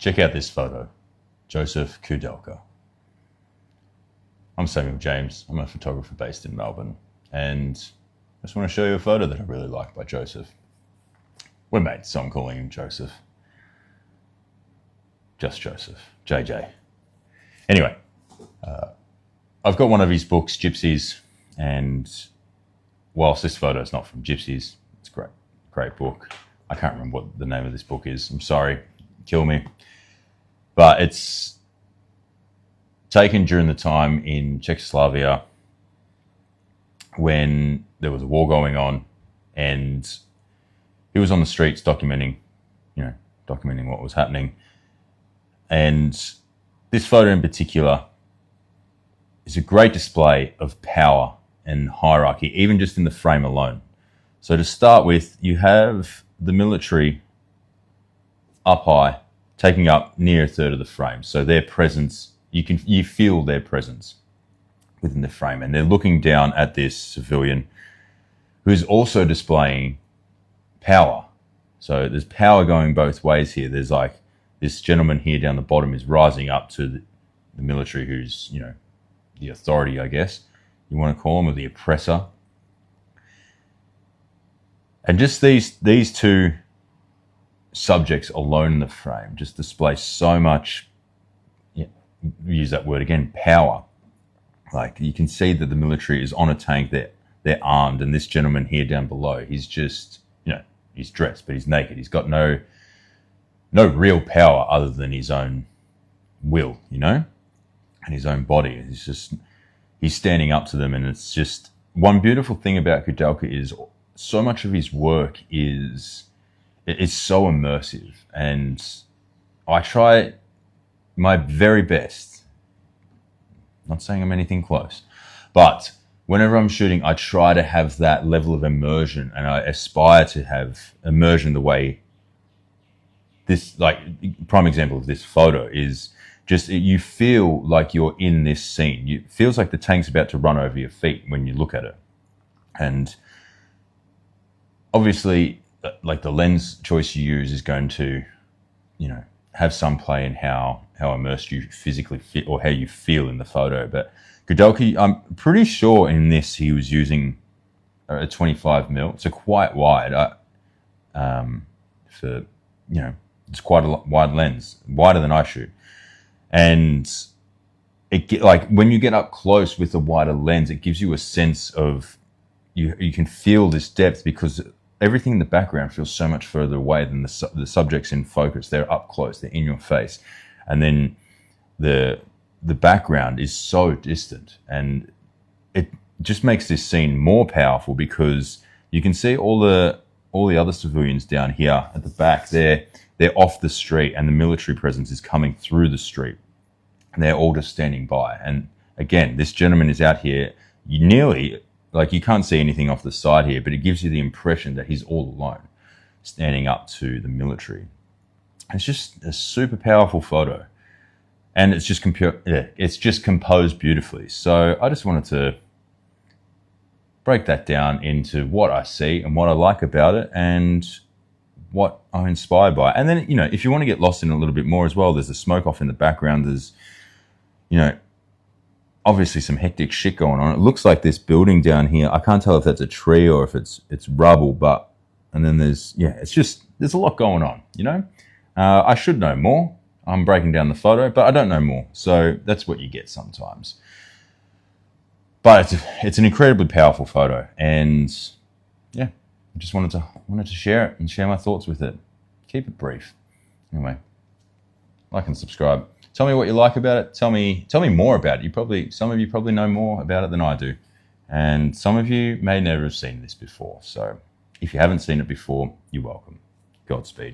Check out this photo. Josef KOUDELKA. I'm Samuel James. I'm a photographer based in Melbourne, and I just want to show you a photo that I really like by Josef. We're mates, so I'm calling him Joseph. Just Joseph. JJ. Anyway, I've got one of his books, Gypsies, and whilst this photo is not from Gypsies, it's a great book. I can't remember what the name of this book is. I'm sorry, kill me. But it's taken during the time in Czechoslovakia when there was a war going on, and he was on the streets documenting what was happening. And this photo in particular is a great display of power and hierarchy, even just in the frame alone. So to start with, you have the military up high, taking up near a third of the frame. So their presence, you feel their presence within the frame, and they're looking down at this civilian who's also displaying power. So there's power going both ways here. There's like this gentleman here down the bottom is rising up to the military, who's, the authority, I guess you want to call him, or the oppressor. And just these two subjects alone in the frame just display so much, use that word again, power. Like, you can see that the military is on a tank, they're armed, and this gentleman here down below, he's just, he's dressed, but he's naked. He's got no real power other than his own will, and his own body. He's standing up to them, and it's just, one beautiful thing about KOUDELKA is so much of his work is so immersive, and I try my very best, not saying I'm anything close, but whenever I'm shooting, I try to have that level of immersion, and I aspire to have immersion the way this, like, prime example of this photo is just, you feel like you're in this scene. It feels like the tank's about to run over your feet when you look at it. And obviously, like, the lens choice you use is going to, have some play in how immersed you physically feel, or how you feel in the photo. But KOUDELKA, I'm pretty sure in this he was using a 25mm. It's a quite wide, it's quite a wide lens, wider than I shoot. And when you get up close with a wider lens, it gives you a sense of, you can feel this depth, because everything in the background feels so much further away than the subjects in focus. They're up close, they're in your face. And then the background is so distant, and it just makes this scene more powerful, because you can see all the other civilians down here at the back. They're off the street, and the military presence is coming through the street, and they're all just standing by. And again, this gentleman is out here, you can't see anything off the side here, but it gives you the impression that he's all alone, standing up to the military. It's just a super powerful photo, and it's just composed beautifully. So I just wanted to break that down into what I see and what I like about it, and what I'm inspired by. And then, if you want to get lost in it a little bit more as well, there's the smoke off in the background. There's, obviously some hectic shit going on. It looks like this building down here. I can't tell if that's a tree or if it's rubble, and then there's a lot going on, I should know more. I'm breaking down the photo, but I don't know more. So that's what you get sometimes. But it's an incredibly powerful photo, and I just wanted to share it and share my thoughts with it. Keep it brief. Anyway, like and subscribe. Tell me what you like about it. Tell me more about it. Some of you probably know more about it than I do, and some of you may never have seen this before. So if you haven't seen it before, you're welcome. Godspeed.